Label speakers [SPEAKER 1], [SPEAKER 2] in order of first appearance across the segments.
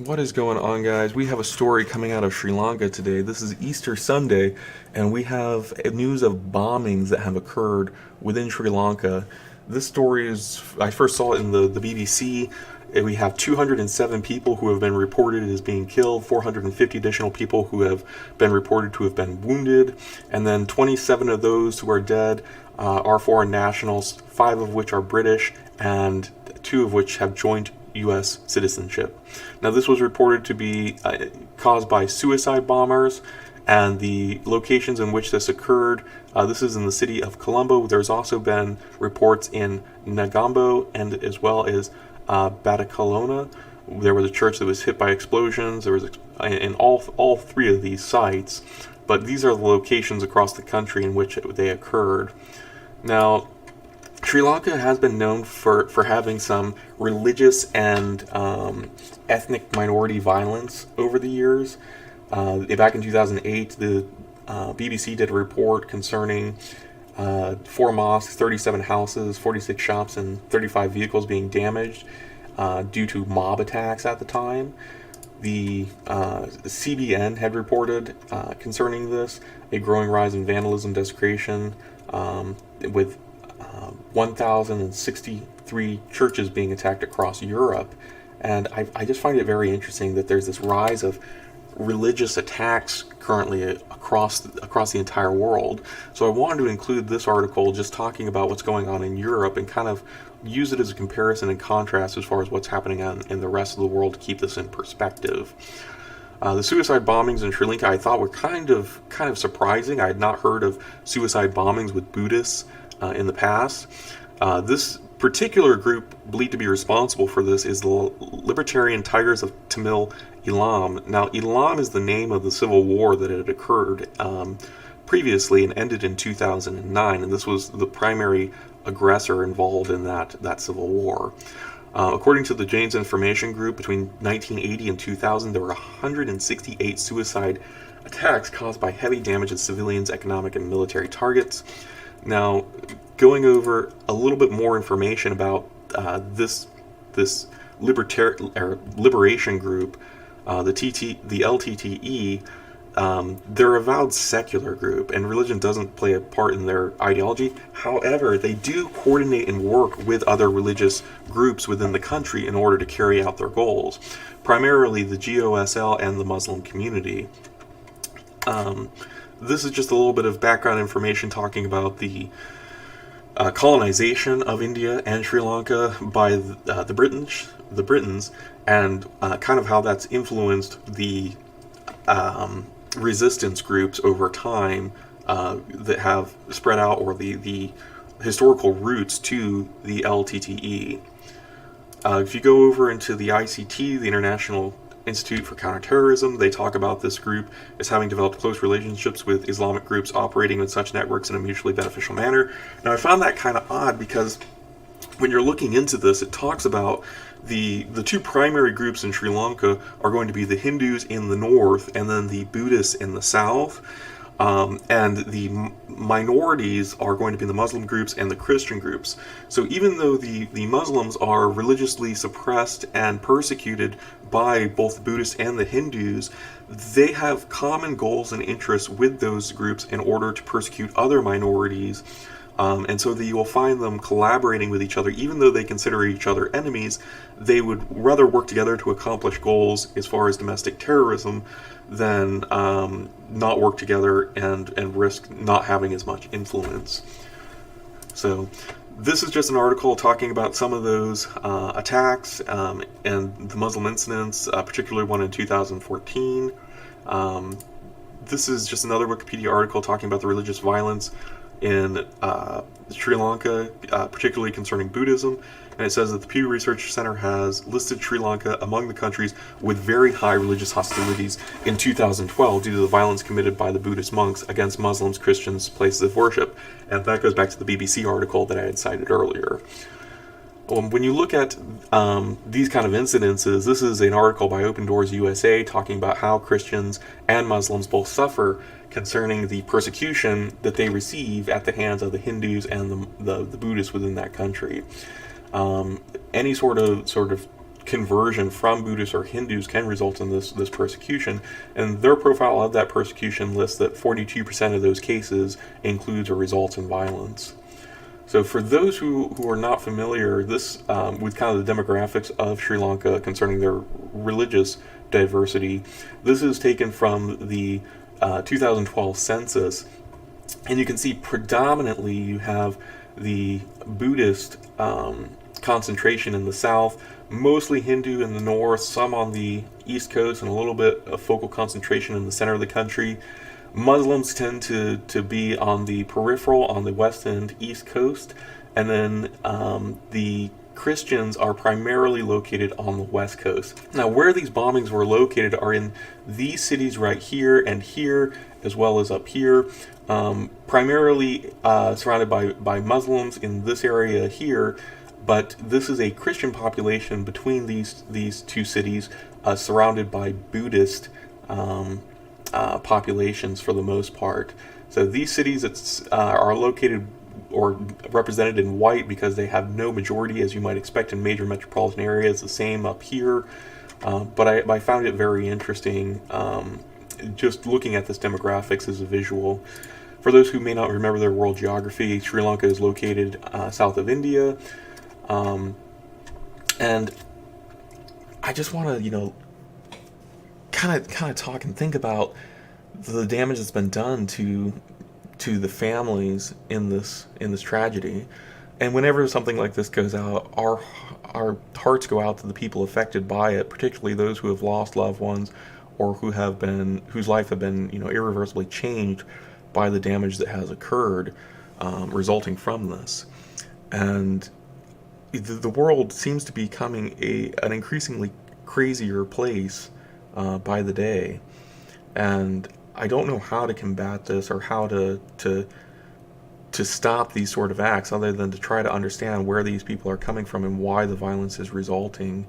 [SPEAKER 1] What is going on, guys? We have a story coming out of Sri Lanka today. This is Easter Sunday, and we have news of bombings that have occurred within Sri Lanka. This story I first saw it in the BBC. We have 207 people who have been reported as being killed, 450 additional people who have been reported to have been wounded, and then 27 of those who are dead are foreign nationals, 5 of which are British, and 2 of which have joint U.S. citizenship. Now, this was reported to be caused by suicide bombers, and the locations in which this occurred, this is in the city of Colombo. There's also been reports in Negombo and as well as Batacalona. There was a church that was hit by explosions. There was in all 3 of these sites, but these are the locations across the country in which they occurred. Now, Sri Lanka has been known for having some religious and ethnic minority violence over the years. Back in 2008, the BBC did a report concerning 4 mosques, 37 houses, 46 shops, and 35 vehicles being damaged due to mob attacks at the time. The CBN had reported concerning this a growing rise in vandalism, desecration, with 1,063 churches being attacked across Europe. And I just find it very interesting that there's this rise of religious attacks currently across the entire world. So I wanted to include this article just talking about what's going on in Europe and kind of use it as a comparison and contrast as far as what's happening in the rest of the world to keep this in perspective. The suicide bombings in Sri Lanka I thought were kind of surprising. I had not heard of suicide bombings with Buddhists in the past. This particular group believed to be responsible for this is the Libertarian Tigers of Tamil Eelam. Now, Eelam is the name of the civil war that had occurred previously and ended in 2009, and this was the primary aggressor involved in that civil war. According to the Jane's Information Group, between 1980 and 2000, there were 168 suicide attacks caused by heavy damage to civilians, economic, and military targets. Now, going over a little bit more information about this liberation group, the LTTE, they're a avowed secular group, and religion doesn't play a part in their ideology. However, they do coordinate and work with other religious groups within the country in order to carry out their goals, primarily the GOSL and the Muslim community. This is just a little bit of background information talking about the colonization of India and Sri Lanka by the Britons, and kind of how that's influenced the resistance groups over time that have spread out, or the historical roots to the LTTE. If you go over into the ICT, the International Institute for Counterterrorism, they talk about this group as having developed close relationships with Islamic groups operating with such networks in a mutually beneficial manner. Now, I found that kind of odd because when you're looking into this, it talks about the 2 primary groups in Sri Lanka are going to be the Hindus in the north and then the Buddhists in the south. And the minorities are going to be the Muslim groups and the Christian groups. So even though the Muslims are religiously suppressed and persecuted by both the Buddhists and the Hindus, they have common goals and interests with those groups in order to persecute other minorities. And so that you will find them collaborating with each other. Even though they consider each other enemies, they would rather work together to accomplish goals as far as domestic terrorism than not work together and risk not having as much influence. So this is just an article talking about some of those attacks and the Muslim incidents, particularly one in 2014. This is just another Wikipedia article talking about the religious violence in Sri Lanka, particularly concerning Buddhism, and it says that the Pew Research Center has listed Sri Lanka among the countries with very high religious hostilities in 2012 due to the violence committed by the Buddhist monks against Muslims, Christians, places of worship, and that goes back to the BBC article that I had cited earlier. When you look at these kind of incidences, this is an article by Open Doors USA talking about how Christians and Muslims both suffer concerning the persecution that they receive at the hands of the Hindus and the Buddhists within that country. Any sort of conversion from Buddhists or Hindus can result in this persecution. And their profile of that persecution lists that 42% of those cases includes or results in violence. So for those who are not familiar this with kind of the demographics of Sri Lanka concerning their religious diversity, this is taken from the 2012 census, and you can see predominantly you have the Buddhist concentration in the south, mostly Hindu in the north, some on the east coast, and a little bit of focal concentration in the center of the country. Muslims tend to be on the peripheral, on the west and east coast, and then the Christians are primarily located on the west coast. Now, where these bombings were located are in these cities right here and here, as well as up here, primarily surrounded by Muslims in this area here, but this is a Christian population between these two cities, surrounded by Buddhist populations for the most part. So these cities are located or represented in white because they have no majority, as you might expect in major metropolitan areas. The same up here, but I found it very interesting just looking at this demographics as a visual. For those who may not remember their world geography, Sri Lanka is located south of India, and I just want to kind of talk and think about the damage that's been done to the families in this tragedy. And whenever something like this goes out, our hearts go out to the people affected by it, particularly those who have lost loved ones or whose life have been irreversibly changed by the damage that has occurred resulting from this. And the world seems to be becoming an increasingly crazier place by the day, and I don't know how to combat this or how to stop these sort of acts, other than to try to understand where these people are coming from and why the violence is resulting.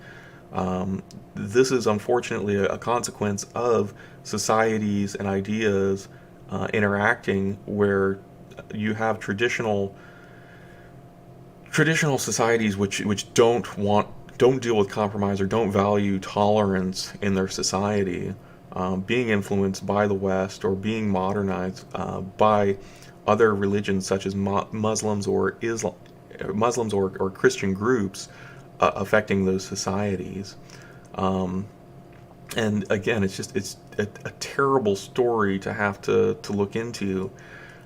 [SPEAKER 1] This is unfortunately a consequence of societies and ideas interacting, where you have traditional societies which don't deal with compromise or don't value tolerance in their society, being influenced by the West or being modernized by other religions such as Muslims or Christian groups affecting those societies. And again, it's a terrible story to have to look into,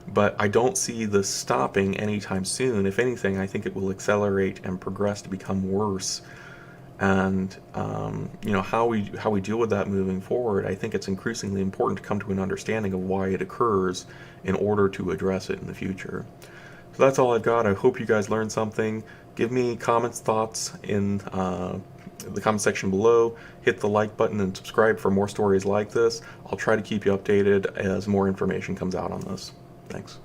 [SPEAKER 1] but I don't see this stopping anytime soon. If anything, I think it will accelerate and progress to become worse. And how we deal with that moving forward, I think it's increasingly important to come to an understanding of why it occurs in order to address it in the future. So that's all I've got. I hope you guys learned something. Give me comments, thoughts in the comment section below. Hit the like button and subscribe for more stories like this. I'll try to keep you updated as more information comes out on this. Thanks.